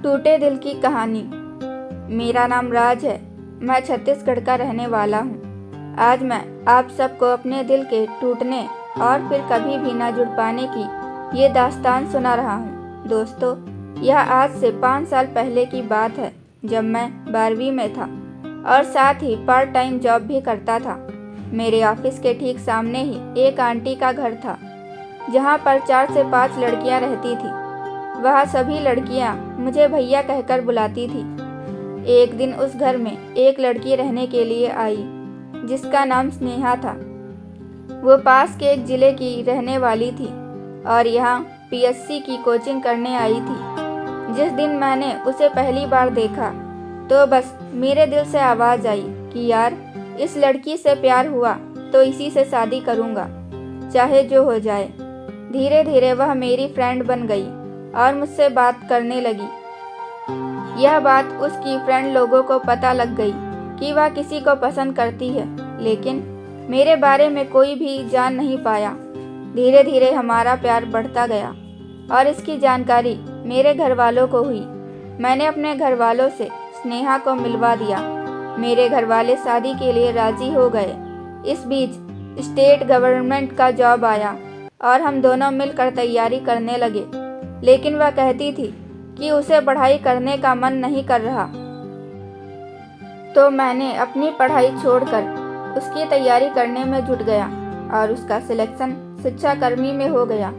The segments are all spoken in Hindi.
टूटे दिल की कहानी। मेरा नाम राज है। मैं छत्तीसगढ़ का रहने वाला हूँ। आज मैं आप सबको अपने दिल के टूटने और फिर कभी भी ना जुड़ पाने की ये दास्तान सुना रहा हूँ। दोस्तों, यह आज से 5 साल पहले की बात है, जब मैं 12वीं में था और साथ ही पार्ट टाइम जॉब भी करता था। मेरे ऑफिस के ठीक सामने ही एक आंटी का घर था, जहाँ पर 4 से 5 लड़कियाँ रहती थी। वह सभी लड़कियां मुझे भैया कहकर बुलाती थी। एक दिन उस घर में एक लड़की रहने के लिए आई, जिसका नाम स्नेहा था। वो पास के एक ज़िले की रहने वाली थी और यहाँ पीएससी की कोचिंग करने आई थी। जिस दिन मैंने उसे पहली बार देखा तो बस मेरे दिल से आवाज़ आई कि यार, इस लड़की से प्यार हुआ तो इसी से शादी करूँगा, चाहे जो हो जाए। धीरे धीरे वह मेरी फ्रेंड बन गई और मुझसे बात करने लगी। यह बात उसकी फ्रेंड लोगों को पता लग गई कि वह किसी को पसंद करती है, लेकिन मेरे बारे में कोई भी जान नहीं पाया। धीरे धीरे हमारा प्यार बढ़ता गया और इसकी जानकारी मेरे घर वालों को हुई। मैंने अपने घर वालों से स्नेहा को मिलवा दिया। मेरे घर वाले शादी के लिए राजी हो गए। इस बीच स्टेट गवर्नमेंट का जॉब आया और हम दोनों मिलकर तैयारी करने लगे, लेकिन वह कहती थी कि उसे पढ़ाई करने का मन नहीं कर रहा। तो मैंने अपनी पढ़ाई छोड़कर उसकी तैयारी करने में जुट गया और उसका सिलेक्शन शिक्षाकर्मी में हो गया।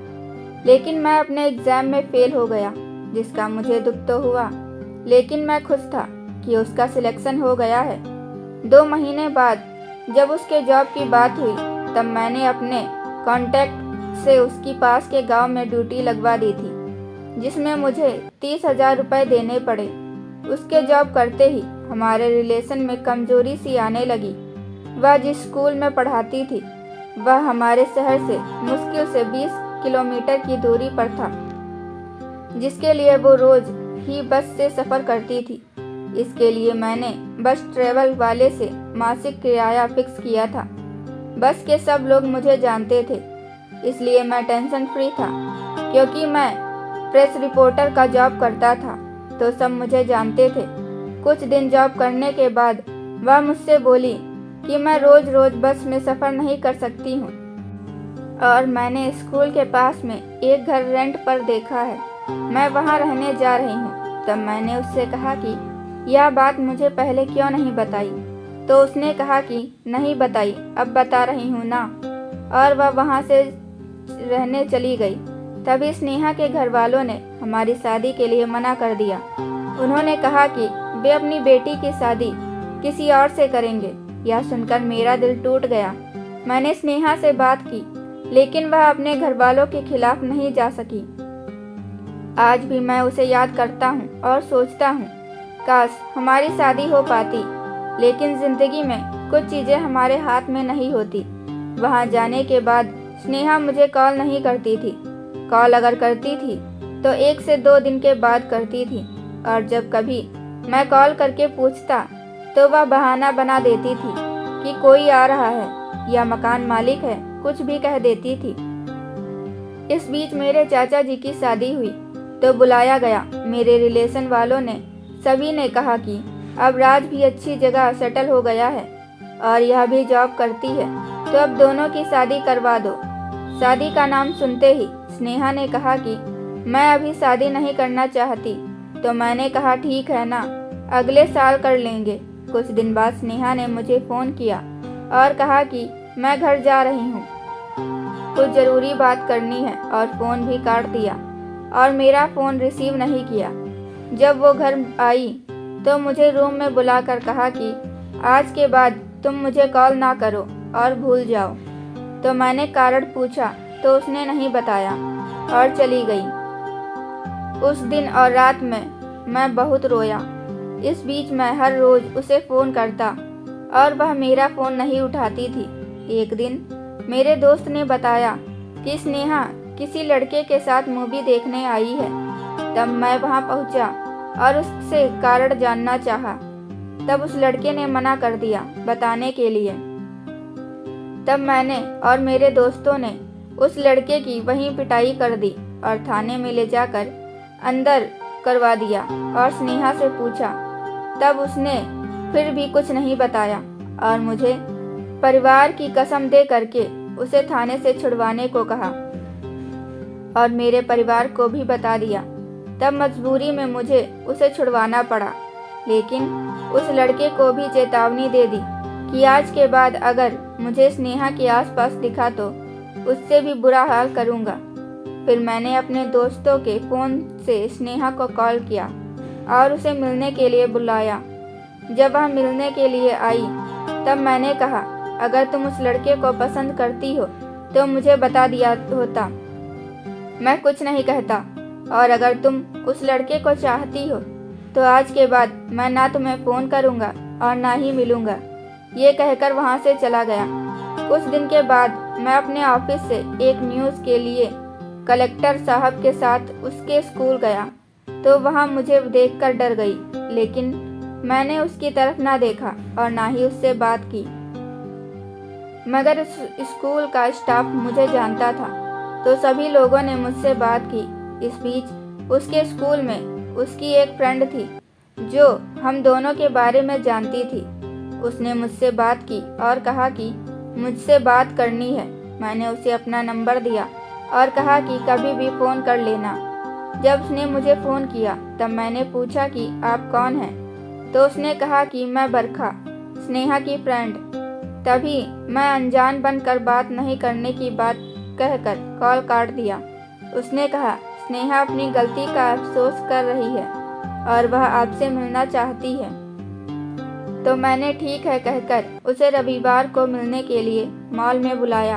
लेकिन मैं अपने एग्ज़ाम में फेल हो गया, जिसका मुझे दुख तो हुआ, लेकिन मैं खुश था कि उसका सिलेक्शन हो गया है। 2 महीने बाद जब उसके जॉब की बात हुई, तब मैंने अपने कॉन्टैक्ट से उसकी पास के गांव में ड्यूटी लगवा दी थी, जिसमें मुझे 30,000 रुपये देने पड़े। उसके जॉब करते ही हमारे रिलेशन में कमजोरी सी आने लगी। वह जिस स्कूल में पढ़ाती थी, वह हमारे शहर से मुश्किल से 20 किलोमीटर की दूरी पर था, जिसके लिए वो रोज़ ही बस से सफ़र करती थी। इसके लिए मैंने बस ट्रेवल वाले से मासिक किराया फिक्स किया था। बस के सब लोग मुझे जानते थे, इसलिए मैं टेंशन फ्री था। क्योंकि मैं प्रेस रिपोर्टर का जॉब करता था, तो सब मुझे जानते थे। कुछ दिन जॉब करने के बाद वह मुझसे बोली कि मैं रोज़ रोज़ बस में सफ़र नहीं कर सकती हूँ और मैंने स्कूल के पास में एक घर रेंट पर देखा है, मैं वहाँ रहने जा रही हूँ। तब मैंने उससे कहा कि यह बात मुझे पहले क्यों नहीं बताई, तो उसने कहा कि नहीं बताई, अब बता रही हूँ ना, और वह वहाँ से रहने चली गई। तभी स्नेहा के घर वालों ने हमारी शादी के लिए मना कर दिया। उन्होंने कहा कि वे अपनी बेटी की शादी किसी और से करेंगे। यह सुनकर मेरा दिल टूट गया। मैंने स्नेहा से बात की, लेकिन वह अपने घर वालों के खिलाफ नहीं जा सकी। आज भी मैं उसे याद करता हूँ और सोचता हूँ, काश हमारी शादी हो पाती, लेकिन ज़िंदगी में कुछ चीज़ें हमारे हाथ में नहीं होती। वहाँ जाने के बाद स्नेहा मुझे कॉल नहीं करती थी। कॉल अगर करती थी तो 1 से 2 दिन के बाद करती थी, और जब कभी मैं कॉल करके पूछता तो वह बहाना बना देती थी कि कोई आ रहा है या मकान मालिक है, कुछ भी कह देती थी। इस बीच मेरे चाचा जी की शादी हुई तो बुलाया गया। मेरे रिलेशन वालों ने सभी ने कहा कि अब राज भी अच्छी जगह सेटल हो गया है और यह भी जॉब करती है, तो अब दोनों की शादी करवा दो। शादी का नाम सुनते ही स्नेहा ने कहा कि मैं अभी शादी नहीं करना चाहती। तो मैंने कहा ठीक है ना, अगले साल कर लेंगे। कुछ दिन बाद स्नेहा ने मुझे फ़ोन किया और कहा कि मैं घर जा रही हूँ, कुछ ज़रूरी बात करनी है, और फ़ोन भी काट दिया और मेरा फ़ोन रिसीव नहीं किया। जब वो घर आई तो मुझे रूम में बुलाकर कहा कि आज के बाद तुम मुझे कॉल ना करो और भूल जाओ। तो मैंने कारण पूछा तो उसने नहीं बताया और चली गई। उस दिन और रात में मैं बहुत रोया। इस बीच मैं हर रोज़ उसे फ़ोन करता और वह मेरा फ़ोन नहीं उठाती थी। एक दिन मेरे दोस्त ने बताया कि स्नेहा किसी लड़के के साथ मूवी देखने आई है। तब मैं वहां पहुंचा और उससे कारण जानना चाहा। तब उस लड़के ने मना कर दिया बताने के लिए। तब मैंने और मेरे दोस्तों ने उस लड़के की वहीं पिटाई कर दी और थाने में ले जाकर अंदर करवा दिया और स्नेहा से पूछा। तब उसने फिर भी कुछ नहीं बताया और मुझे परिवार की कसम दे करके उसे थाने से छुड़वाने को कहा और मेरे परिवार को भी बता दिया। तब मजबूरी में मुझे उसे छुड़वाना पड़ा, लेकिन उस लड़के को भी चेतावनी दे दी कि आज के बाद अगर मुझे स्नेहा के आसपास दिखा तो उससे भी बुरा हाल करूँगा। फिर मैंने अपने दोस्तों के फ़ोन से स्नेहा को कॉल किया और उसे मिलने के लिए बुलाया। जब वह मिलने के लिए आई तब मैंने कहा, अगर तुम उस लड़के को पसंद करती हो तो मुझे बता दिया होता, मैं कुछ नहीं कहता। और अगर तुम उस लड़के को चाहती हो तो आज के बाद मैं ना तुम्हें फ़ोन करूँगा और ना ही मिलूँगा। ये कहकर वहाँ से चला गया। कुछ दिन के बाद मैं अपने ऑफिस से एक न्यूज़ के लिए कलेक्टर साहब के साथ उसके स्कूल गया तो वहाँ मुझे देखकर डर गई, लेकिन मैंने उसकी तरफ ना देखा और ना ही उससे बात की। मगर उस स्कूल का स्टाफ मुझे जानता था तो सभी लोगों ने मुझसे बात की। इस बीच उसके स्कूल में उसकी एक फ्रेंड थी जो हम दोनों के बारे में जानती थी। उसने मुझसे बात की और कहा कि मुझसे बात करनी है। मैंने उसे अपना नंबर दिया और कहा कि कभी भी फ़ोन कर लेना। जब उसने मुझे फ़ोन किया तब मैंने पूछा कि आप कौन हैं, तो उसने कहा कि मैं बरखा, स्नेहा की फ्रेंड। तभी मैं अनजान बनकर बात नहीं करने की बात कहकर कॉल काट दिया। उसने कहा, स्नेहा अपनी गलती का अफसोस कर रही है और वह आपसे मिलना चाहती है। तो मैंने ठीक है कहकर उसे रविवार को मिलने के लिए मॉल में बुलाया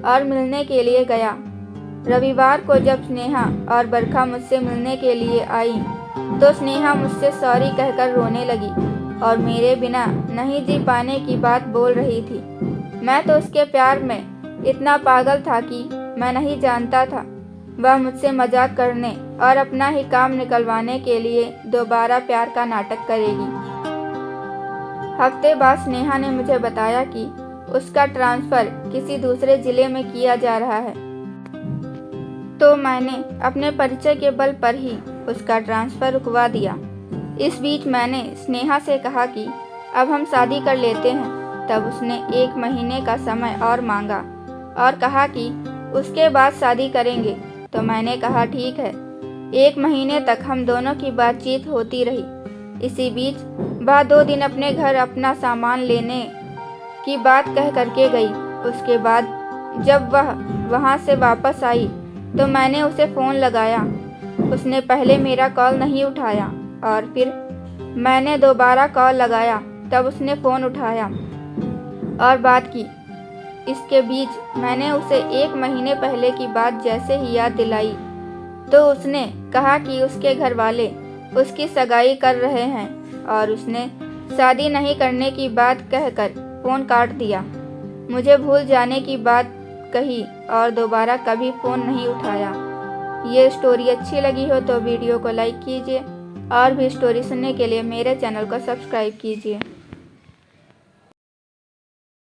और मिलने के लिए गया। रविवार को जब स्नेहा और बरखा मुझसे मिलने के लिए आई तो स्नेहा मुझसे सॉरी कहकर रोने लगी और मेरे बिना नहीं जी पाने की बात बोल रही थी। मैं तो उसके प्यार में इतना पागल था कि मैं नहीं जानता था वह मुझसे मजाक करने और अपना ही काम निकलवाने के लिए दोबारा प्यार का नाटक करेगी। हफ्ते बाद स्नेहा ने मुझे बताया कि उसका ट्रांसफ़र किसी दूसरे ज़िले में किया जा रहा है। तो मैंने अपने परिचय के बल पर ही उसका ट्रांसफ़र रुकवा दिया। इस बीच मैंने स्नेहा से कहा कि अब हम शादी कर लेते हैं। तब उसने 1 महीने का समय और मांगा और कहा कि उसके बाद शादी करेंगे। तो मैंने कहा ठीक है। 1 महीने तक हम दोनों की बातचीत होती रही। इसी बीच वह 2 दिन अपने घर अपना सामान लेने की बात कह करके गई। उसके बाद जब वह वहाँ से वापस आई तो मैंने उसे फ़ोन लगाया। उसने पहले मेरा कॉल नहीं उठाया और फिर मैंने दोबारा कॉल लगाया तब उसने फ़ोन उठाया और बात की। इसके बीच मैंने उसे 1 महीने पहले की बात जैसे ही याद दिलाई तो उसने कहा कि उसके घर वाले उसकी सगाई कर रहे हैं और उसने शादी नहीं करने की बात कहकर फ़ोन काट दिया। मुझे भूल जाने की बात कही और दोबारा कभी फ़ोन नहीं उठाया। ये स्टोरी अच्छी लगी हो तो वीडियो को लाइक कीजिए और भी स्टोरी सुनने के लिए मेरे चैनल को सब्सक्राइब कीजिए।